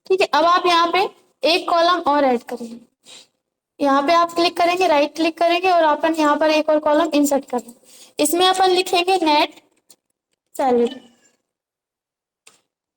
ठीक है, अब आप यहाँ पे एक कॉलम और ऐड करेंगे। यहाँ पे आप क्लिक करेंगे, राइट क्लिक करेंगे और अपन यहाँ पर एक और कॉलम इंसर्ट करेंगे। इसमें अपन लिखेंगे नेट सैलरी।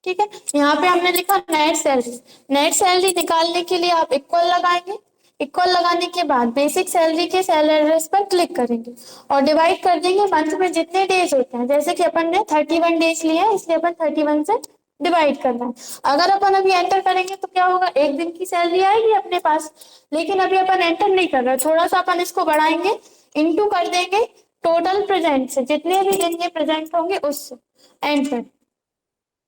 ठीक है, यहाँ पे हमने लिखा नेट सैलरी। नेट सैलरी निकालने के लिए आप इक्वल लगाएंगे। इक्वल लगाने के बाद बेसिक सैलरी के सेल एड्रेस पर क्लिक करेंगे और डिवाइड कर देंगे मंथ में जितने डेज होते हैं। जैसे कि अपन ने 31 डेज लिए हैं, इसलिए अपन 31 से डिवाइड करना है। अगर अपन अभी एंटर करेंगे तो क्या होगा, एक दिन की सैलरी आएगी अपने पास, लेकिन अभी अपन एंटर नहीं कर रहे। थोड़ा सा अपन इसको बढ़ाएंगे, इनटू कर देंगे टोटल प्रेजेंट से, जितने भी दिन ये प्रेजेंट होंगे उससे। एंटर।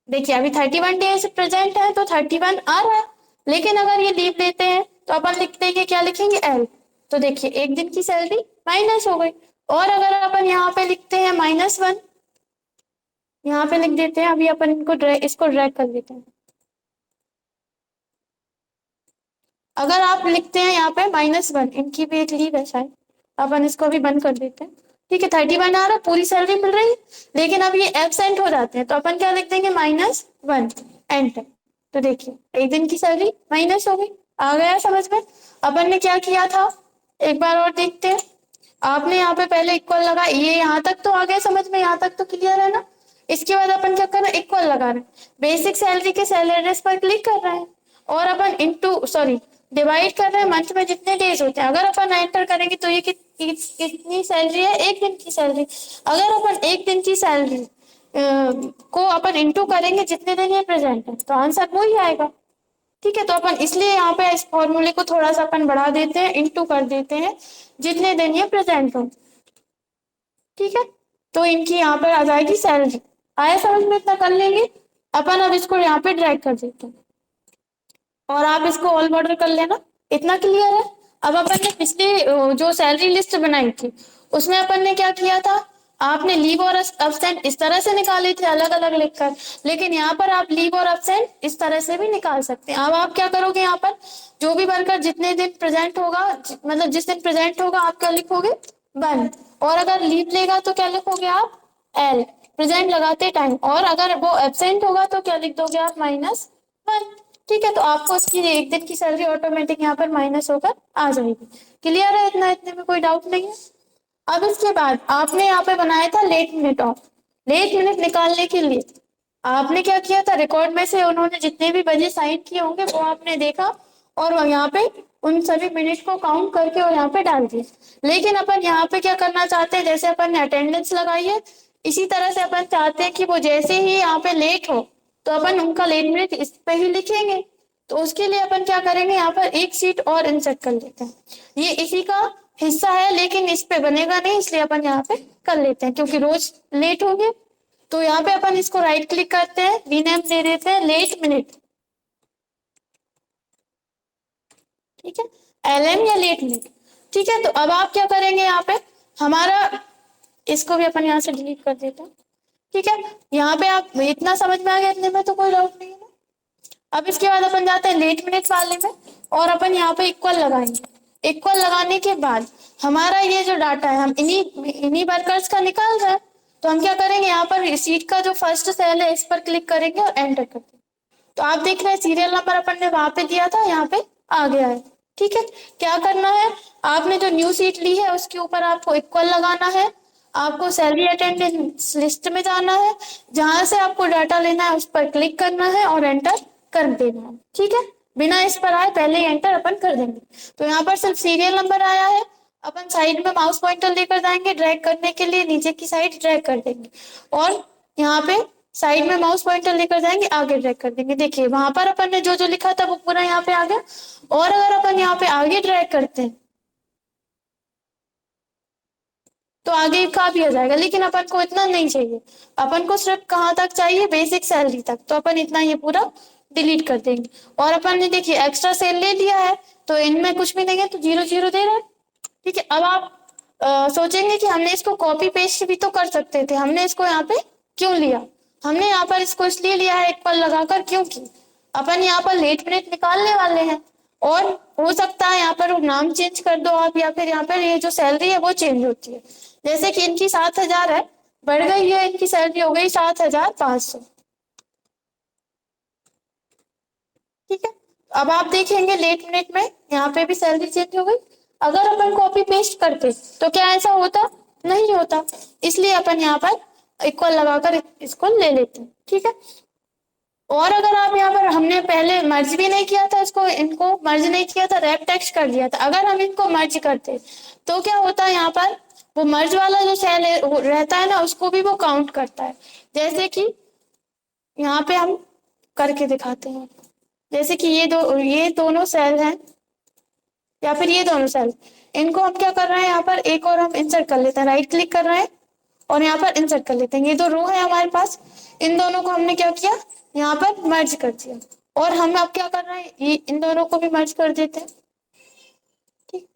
देखिए अभी 31 डेज प्रेजेंट है तो 31 आ रहा है, लेकिन अगर ये लीव लेते हैं तो अपन लिख देंगे, क्या लिखेंगे, एल। तो देखिए एक दिन की सैलरी माइनस हो गई। और अगर अपन यहाँ पे लिखते हैं -1, यहाँ पे लिख देते हैं, अभी अपन इसको ड्रैग कर देते हैं। अगर आप लिखते हैं यहाँ पे -1, इनकी भी एक लीव है शायद, अपन इसको भी बंद कर देते हैं। ठीक है, 31 आ रहा है, पूरी सैलरी मिल रही है, लेकिन अब ये एब्सेंट हो जाते हैं तो अपन क्या लिख देंगे, -1, एंटर। तो देखिए एक दिन की सैलरी माइनस हो गई। आ गया समझ में? अपन ने क्या किया था, एक बार और देखते हैं। आपने यहाँ पे पहले इक्वल लगा, ये यहाँ तक तो आ गया समझ में, यहाँ तक तो क्लियर है ना। इसके बाद अपन क्या कर रहे हैं, इक्वल लगा रहे हैं, बेसिक सैलरी के सेल एड्रेस पर क्लिक कर रहे हैं और अपन डिवाइड कर रहे हैं मंथ में जितने डेज होते हैं। अगर अपन एंटर करेंगे तो ये कितनी सैलरी है, एक दिन की सैलरी। अगर अपन एक दिन की सैलरी को अपन इंटू करेंगे जितने दिन ये प्रेजेंट है तो आंसर वो ही आएगा। ठीक है, तो अपन इसलिए यहाँ पे इस फॉर्मूले को थोड़ा सा अपन बढ़ा देते हैं, इंटू कर देते हैं जितने दिन ये प्रेजेंट हो। ठीक है, तो इनकी यहाँ पर आ जाएगी सैलरी। आया समझ में? इतना कर लेंगे अपन। अब इसको यहाँ पे ड्रैग कर देते हैं और आप इसको ऑल बॉर्डर कर लेना। इतना क्लियर है? अब अपन ने पिछली जो सैलरी लिस्ट बनाई थी उसमें अपन ने क्या किया था, आपने लीव और अब्सेंट इस तरह से निकाले थे अलग अलग लिखकर, लेकिन यहाँ पर आप लीव और अब्सेंट इस तरह से भी निकाल सकते हैं। अब आप क्या करोगे, यहाँ पर जो भी वर्कर जितने दिन प्रेजेंट होगा, मतलब जिस दिन प्रेजेंट होगा आप क्या लिखोगे, 1। और अगर लीव लेगा तो क्या लिखोगे आप, एल, प्रेजेंट लगाते टाइम। और अगर वो एब्सेंट होगा तो क्या लिख दोगे आप, -1। ठीक है, तो आपको उसकी एक दिन की सैलरी ऑटोमेटिक यहाँ पर माइनस होकर आ जाएगी। क्लियर है? इतना, इतने में कोई डाउट नहीं है। अब इसके बाद आपने यहाँ पे बनाया था late minute off. Late minute निकालने के लिए आपने क्या किया था, रिकॉर्ड में से उन्होंने जितने भी बजे साइन किए होंगे वो आपने देखा और यहाँ पे उन सभी मिनट को काउंट करके और यहाँ पे डाल दिए। लेकिन अपन यहाँ पे क्या करना चाहते हैं, जैसे अपन ने अटेंडेंस लगाई है इसी तरह से अपन चाहते हैं कि वो जैसे ही यहाँ पे लेट हो तो अपन उनका लेट मिनट इस पे ही लिखेंगे। तो उसके लिए अपन क्या करेंगे, यहाँ पर एक सीट और इंसर्ट कर लेते हैं। ये इसी का हिस्सा है लेकिन इस पे बनेगा नहीं, इसलिए अपन यहाँ पे कर लेते हैं क्योंकि रोज लेट होंगे। तो यहाँ पे अपन इसको राइट क्लिक करते हैं, रीनेम दे देते हैं लेट मिनट। ठीक है, LM या लेट मिनट। ठीक है, तो अब आप क्या करेंगे, यहाँ पे हमारा इसको भी अपन यहाँ से डिलीट कर देते हैं। ठीक है, यहाँ पे आप इतना समझ में आ गया, इतने में तो कोई डाउट नहीं है। अब इसके बाद अपन जाते हैं लेट मिनट वाले में और अपन यहाँ पे इक्वल लगाएंगे। इक्वल लगाने के बाद हमारा ये जो डाटा है हम इन्हीं वर्कर्स का निकाल रहे हैं, तो हम क्या करेंगे, यहाँ पर सीट का जो फर्स्ट सेल है इस पर क्लिक करेंगे और एंटर करते हैं। तो आप देख रहे हैं सीरियल नंबर अपन ने वहां पे दिया था, यहाँ पे आ गया है। ठीक है, क्या करना है, आपने जो न्यू सीट ली है उसके ऊपर आपको इक्वल लगाना है। आपको सैलरी अटेंडेंस लिस्ट में जाना है, जहां से आपको डाटा लेना है उस पर क्लिक करना है और एंटर कर देना है। ठीक है, बिना इस पर आए पहले ही एंटर अपन कर देंगे। तो यहाँ पर सिर्फ सीरियल नंबर आया है, अपन साइड में माउस पॉइंटर लेकर जाएंगे, ड्रैग करने के लिए नीचे की साइड ड्रैग कर देंगे और यहाँ पे साइड में माउस पॉइंटर लेकर जाएंगे, आगे ड्रैग कर देंगे। देखिए वहां पर अपन ने जो जो लिखा था वो पूरा यहाँ पे आ गया। और अगर अपन यहाँ पे आगे ड्रैग करते हैं तो आगे का भी आ जाएगा, लेकिन अपन को इतना नहीं चाहिए। अपन को सिर्फ कहाँ तक चाहिए, बेसिक सैलरी तक। तो अपन इतना ये पूरा डिलीट कर देंगे। और अपन ने देखिए एक्स्ट्रा सेल ले लिया है तो इनमें कुछ भी नहीं है तो 0 0 दे रहा है। ठीक है, अब आप सोचेंगे कि हमने इसको कॉपी पेस्ट भी तो कर सकते थे, हमने इसको यहाँ पे क्यों लिया। हमने यहाँ पर इसको इसलिए लिया है इक्वल लगाकर क्योंकि अपन यहाँ पर लेट मिनट निकालने वाले हैं और हो सकता है यहाँ पर नाम चेंज कर दो आप, या फिर यहाँ पर ये जो सैलरी है वो चेंज होती है। जैसे कि इनकी 7,000 है, बढ़ गई है, इनकी सैलरी हो गई 7,500। ठीक है, अब आप देखेंगे लेट मिनट में यहाँ पे भी सैलरी चेंज हो गई। अगर अपन कॉपी पेस्ट करते तो क्या ऐसा होता? नहीं होता। इसलिए अपन यहाँ पर इक्वल लगाकर इसको ले लेते हैं। ठीक है, और अगर आप यहाँ पर हमने पहले मर्ज भी नहीं किया था, इसको इनको मर्ज नहीं किया था, रैप टेक्स्ट कर दिया था, अगर हम इनको मर्ज करते तो क्या होता है? यहाँ पर वो मर्ज वाला जो सेल है वो रहता है ना, उसको भी वो काउंट करता है। जैसे कि यहाँ पे हम करके दिखाते हैं, जैसे कि ये दोनों सेल हैं, या फिर ये दोनों सेल, इनको हम क्या कर रहे हैं? यहाँ पर एक और हम इंसर्ट कर लेते हैं, राइट क्लिक कर रहे हैं और यहाँ पर इंसर्ट कर लेते हैं। ये दो रो है हमारे पास, इन दोनों को हमने क्या किया? यहाँ पर मर्ज कर दिया। और हम अब क्या कर रहे हैं? ये इन दोनों को भी मर्ज कर देते हैं। ठीक,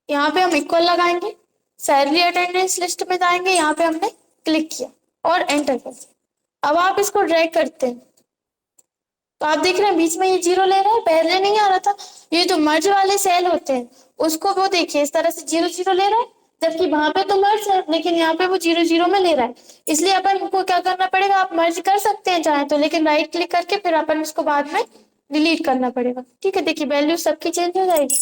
यहाँ पे हम इक्वल लगाएंगे, सैलरी अटेंडेंस लिस्ट में जाएंगे, यहाँ पे हमने क्लिक किया और एंटर कर दिया। अब आप इसको ड्रैग करते हैं तो आप देख रहे हैं बीच में ये जीरो ले रहा है, पहले नहीं आ रहा था। ये जो मर्ज वाले सेल होते हैं उसको वो देखिए इस तरह से जीरो जीरो ले रहा है, जबकि वहां पे तो मर्ज है लेकिन यहाँ पे वो जीरो जीरो में ले रहा है। इसलिए अपन को क्या करना पड़ेगा? आप मर्ज कर सकते हैं चाहे तो, लेकिन राइट क्लिक करके फिर अपन इसको बाद में डिलीट करना पड़ेगा। ठीक है, देखिए वैल्यू सबकी चेंज हो जाएगी।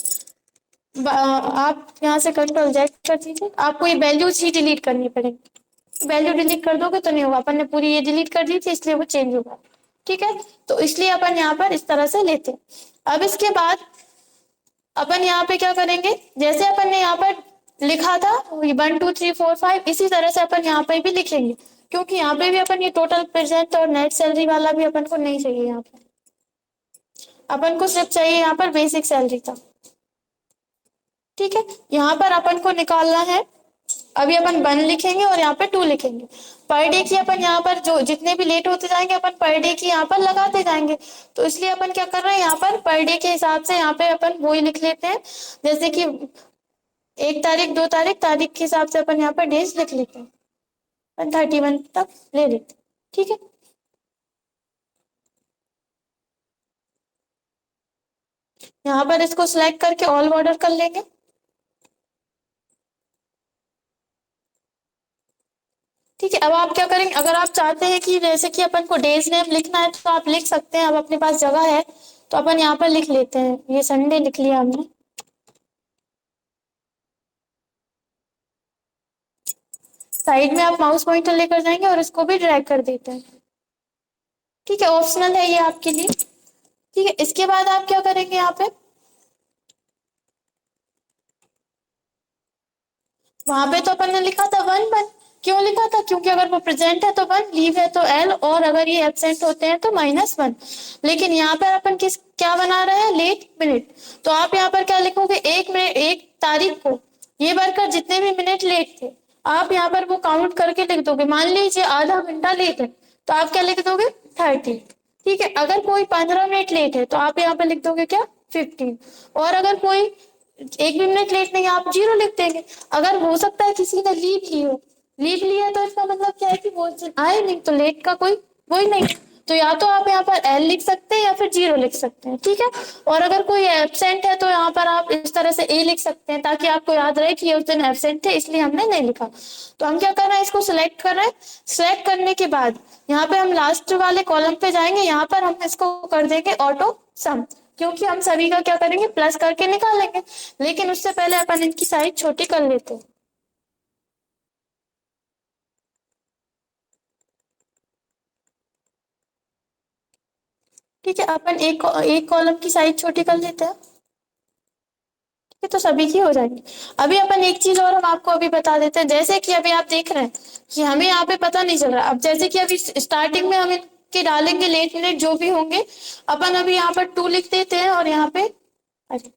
आप यहाँ से कंट्रोल जेड कर दीजिए, आपको ये वैल्यूज ही डिलीट करनी पड़ेगी। वैल्यू डिलीट कर दोगे तो नहीं होगा, अपन ने पूरी ये डिलीट कर दी थी इसलिए वो चेंज होगा। ठीक है, तो इसलिए अपन यहाँ पर इस तरह से लेते हैं। अब इसके बाद अपन यहाँ पे क्या करेंगे? जैसे अपन ने यहाँ पर लिखा था 1 2 3 4 5, इसी तरह से अपन यहाँ पे भी लिखेंगे, क्योंकि यहाँ पे भी अपन ये टोटल प्रेजेंट और नेट सैलरी वाला भी अपन को नहीं चाहिए। यहाँ पर अपन को सिर्फ चाहिए यहाँ पर बेसिक सैलरी था। ठीक है, यहाँ पर अपन को निकालना है, अभी अपन 1 लिखेंगे और यहाँ पे 2 लिखेंगे। पर डे की अपन यहाँ पर जो जितने भी लेट होते जाएंगे अपन पर डे की यहाँ पर लगाते जाएंगे। तो इसलिए अपन क्या कर रहे हैं? यहाँ पर डे के हिसाब से यहाँ पे अपन वो ही लिख लेते हैं, जैसे कि 1 तारीख 2 तारीख तारीख के हिसाब से अपन यहाँ पर डेज लिख लेते हैं, 31 तक ले लेते हैं। ठीक है, यहाँ पर इसको सिलेक्ट करके ऑल बॉर्डर कर लेंगे। ठीक है, अब आप क्या करेंगे? अगर आप चाहते हैं कि जैसे कि अपन को डेज नेम लिखना है तो आप लिख सकते हैं, अब अपने पास जगह है तो अपन यहाँ पर लिख लेते हैं। ये संडे लिख लिया हमने। साइड में आप माउस पॉइंटर लेकर जाएंगे और इसको भी ड्रैग कर देते हैं। ठीक है, ऑप्शनल है ये आपके लिए। ठीक है, इसके बाद आप क्या करेंगे? यहाँ पे वहां पे तो अपन ने लिखा था 1 1, क्यों लिखा था? क्योंकि अगर वो प्रेजेंट है तो 1, लीव है तो L, और अगर ये एब्सेंट होते हैं तो -1। लेकिन यहाँ पर अपन किस क्या बना रहे हैं? Late minute. तो आप यहाँ पर क्या लिखोगे? 1 मिनट 1 तारीख को ये वर्कर जितने भी मिनट लेट थे आप यहाँ पर वो काउंट करके लिख दोगे। मान लीजिए आधा घंटा लेट है तो आप क्या लिख दोगे? 30। ठीक है, अगर कोई 15 मिनट लेट है तो आप यहाँ पे लिख दोगे क्या? 15। और अगर कोई 1 भी मिनट लेट नहीं, आप 0 लिख देंगे। अगर हो सकता है किसी ने लीव लिया तो इसका मतलब क्या है कि वो आए नहीं, तो लेट का कोई वही नहीं। तो या तो आप यहाँ पर L लिख सकते हैं या फिर 0 लिख सकते हैं। ठीक है, और अगर कोई एब्सेंट है तो यहाँ पर आप इस तरह से A लिख सकते हैं, ताकि आपको याद रहे कि ये उस दिन एब्सेंट थे इसलिए हमने नहीं लिखा। तो हम क्या कर रहे हैं? इसको सिलेक्ट कर रहे हैं। सिलेक्ट करने के बाद यहाँ पे हम लास्ट वाले कॉलम पे जाएंगे, यहाँ पर हम इसको कर देंगे ऑटो सम, क्योंकि हम सभी का क्या करेंगे? प्लस करके निकालेंगे। लेकिन उससे पहले अपन इनकी साइज छोटी कर लेते हैं। ठीक है, अपन एक कॉलम की साइज छोटी कर लेते हैं। ठीक है, तो सभी की हो जाएंगी। अभी अपन एक चीज और हम आपको अभी बता देते हैं, जैसे कि अभी आप देख रहे हैं कि हमें यहाँ पे पता नहीं चल रहा। अब जैसे कि अभी स्टार्टिंग में हम इनके डालेंगे लेट मिनट जो भी होंगे, अपन अभी यहाँ पर 2 लिख देते हैं और यहाँ पे अरे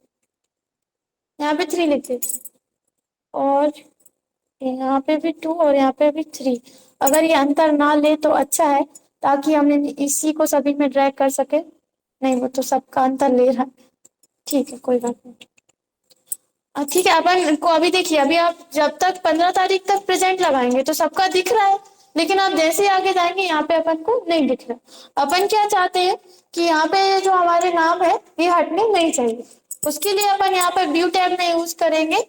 यहाँ पे 3 लिख देते हैं, और यहाँ पे भी 2 और यहाँ पे भी 3। अगर ये अंतर ना ले तो अच्छा है, ताकि हम इसी को सभी में ड्रैग कर सके। नहीं, वो तो सबका अंतर ले रहा है। ठीक है, कोई बात नहीं। ठीक है, अपन को अभी देखिए, अभी आप जब तक 15 तारीख तक प्रेजेंट लगाएंगे तो सबका दिख रहा है, लेकिन आप जैसे ही आगे जाएंगे यहाँ पे अपन को नहीं दिख रहा। अपन क्या चाहते हैं कि यहाँ पे जो हमारे नाम है ये हटने नहीं चाहिए। उसके लिए अपन यहाँ पर व्यू टैब में यूज करेंगे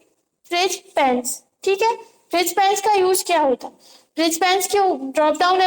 फ्रिज पेंस। ठीक है, फ्रिज पेंस का यूज क्या होता है? फ्रिज पेंस की ड्रॉप डाउन